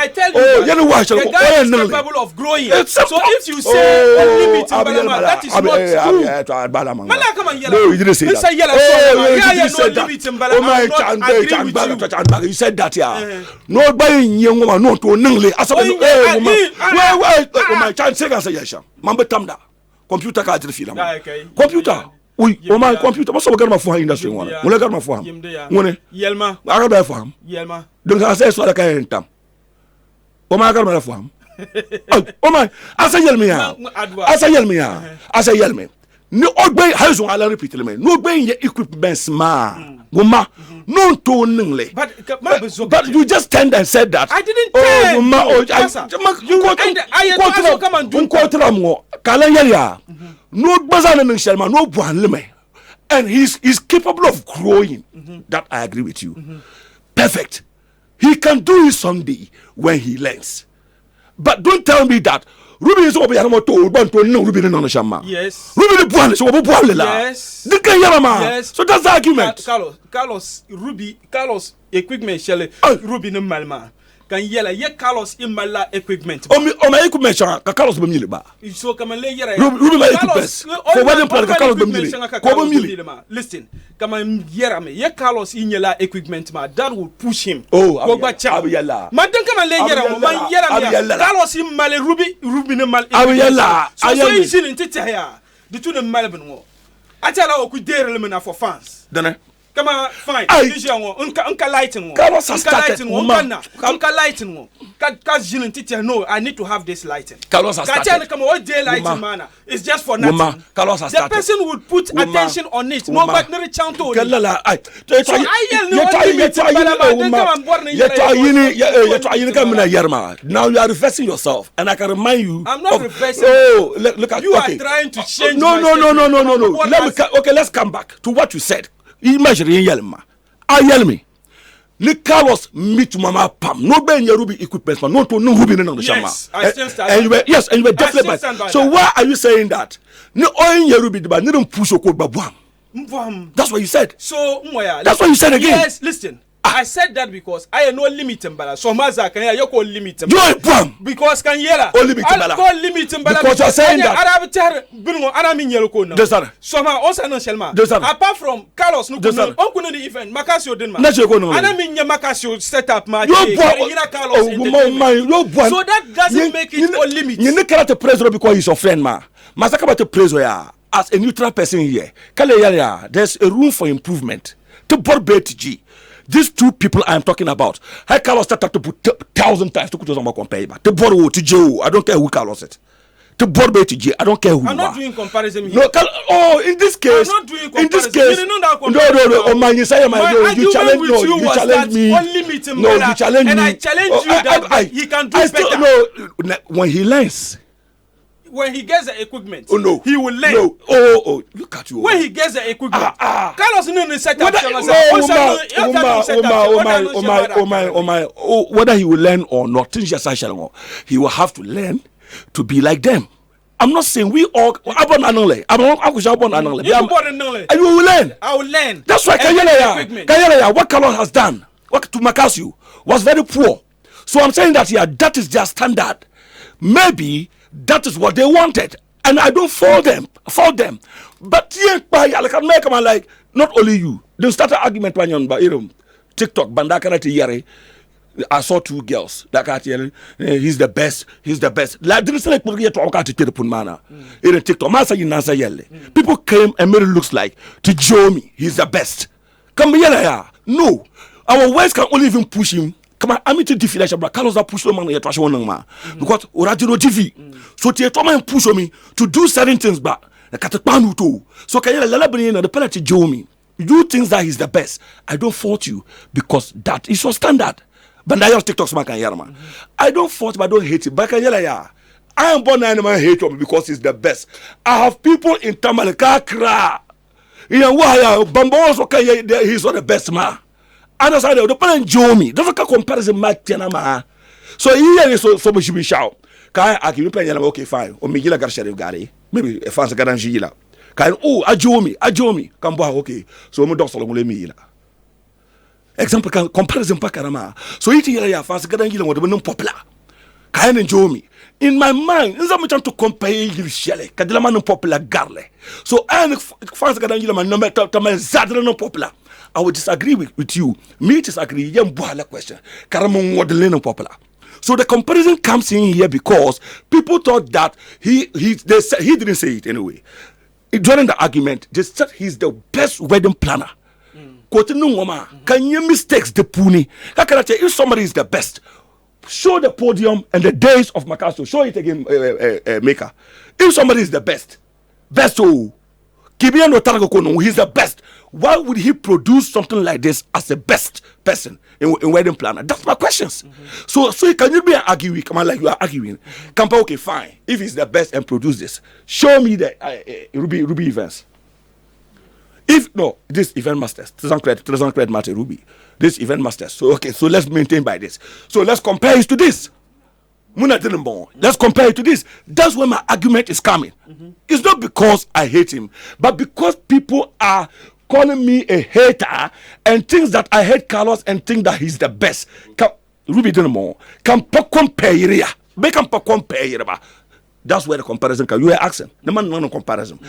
I tell you, the guy is capable of growing. So if you say only meet Timbalama, that is not true. No, you didn't say that. You said that. You said that, yeah. Nobody young woman, no to Ningle. I said, my child say, I say, yes, Mamba Tamda. Computer card to the film. Computer. Oui, my computer. What's over my phone industry? One. When I got my phone. Yelma. I got my phone. Yelma. Don't I say so like I ain't. Oh my God, my phone. Oh my. I say Yelmia. I say Yelmia. I say Yelme. No obey house on I repeat me. No obey equipment smart. Guma, no to Ningle. But you just stand and said that. I didn't no bazana Shelma, no Buanleme. And he's capable of growing. That I agree with you. Perfect. He can do it someday when he learns. But don't tell me that Ruby is over to no Ruby no Shama. Yes. Ruby the Buan, so yes. Yes. So that's the argument. Carlos equipment shell Ruby no Malma. Can yella ye Carlos in Mala equipment. My equipment Carlos Bamiliba. So come and lay Ruby my equipment. For wedding plan Carlos Bamiliba. Listen, come and yera me. Ye Carlos in yella equipment ma that will push him. Oh, Abiyala. Madam come and lay yera. Carlos in Male Ruby no Mal. Abiyala. So is in Titaya. The two the Melbourne war. I tell her we dare limit for fans. Then come on, fine. This young one, unka lighting. Unka lighting. No, I need to have this lighting. Carlos has started. Come on, day lighting manner. It's just for nothing. Carlos has started. The person would put attention on it. No, but no chance to it. So now you are reversing yourself, and I can remind you. I'm not reversing. Oh, look at you are trying to change. No. Let's come back to what you said. Imagine Yelma. I yell me. Le Carlos meet Mama Pam. No ben Ruby equipment, no to no Ruby no Shama. And you were definitely bad. So why are you saying that? No oin Ruby but no push your code babwam. That's what you said. So that's what you said again. Yes, listen. I said that because I am no limit in Bala. So Maza can you call limit in Bala? Because can yella. Oh, limit in Bala. Call limit in Bala. Because you're saying that. So ma also no Shelma. Apart from Carlos no the event Makasio didn't man. Makasio set up my so that doesn't make it all limit. You need to praise because he's your friend, ma. Masaka about to praise as a neutral person here. There's a room for improvement. To Borbet G. These two people I am talking about, how Carlos started to put 1,000 times to put on my compare. To Borbo to Joe, I don't care who Carlos it. To Borbo to J, I don't care who. I'm not doing comparison here. No, in this case, I'm not doing comparison. In this case, no. Oh man, you say you challenge me. Only meet him. No, you challenge me. And I challenge you that he can do better. No, when he learns. When he gets the equipment, he will learn. No, look at you. When he gets the equipment, Carlos no set up. Whether he will learn or not, he will have to learn to be like them. I'm not saying we all. And you will learn. I will learn. That's why Kayela, what Carlos has done, what to Makasio was very poor. So I'm saying that that is their standard. Maybe. That is what they wanted, and I don't fault them. But like not only you. They started argument on TikTok. Bandakara I saw two girls. He's the best. Like didn't say to talk to Punmana. In TikTok, people came and made it looks like to show me he's the best. Come here, no. Our words can only even push him. Come on, I'm to defeat that. Carlos are push man here to man because original TV. So they man push me to do certain things, but the too. So can you the penalty Joe me? You think that he's the best? I don't fault you because that is your standard. But now your TikTok man can hear man. I don't fault, but I don't hate it. But can you I am born animal hate him because he's the best. I have people in Tamalaka cry. He's not the best man. And that's how the parent Joe me. Don't comparison match ma. So here is so much be shout. I give you okay fine. Or me gila gar sheriff gari. Maybe a fancy garan gila. Can a Joe me. Come back okay. So mo doctor mo le mi la. Example can comparison pa karama. So it ya fast gadan yile wode no popular. Kayan enjoy me. In my mind, nza mo to compare yile shele. Kadila man no popular garle. So and fast gadan yile man no to man zadre no popular. I would disagree with you. Me disagree. Yem buhala question. Karama wode no popular. So the comparison comes in here because people thought that they said, he didn't say it anyway. During the argument, they said he's the best wedding planner. Can you mistakes the puni? If somebody is the best, show the podium and the days of Makasso. Show it again, Maker. If somebody is the best, he's the best. Why would he produce something like this as the best person in wedding planner? That's my questions. So can you be arguing? Come on, like you are arguing. Kampa, okay, fine. If he's the best and produce this, show me the Ruby events. If no, this event masters, 300 credit matter Ruby. This event masters. So okay, so let's maintain by this. So let's compare it to this. Let's compare it to this. That's where my argument is coming. It's not because I hate him, but because people are calling me a hater and thinks that I hate Carlos and think that he's the best. Ruby Dinamo can compare. Make him compare. That's where the comparison comes. You are asking. The man no comparison.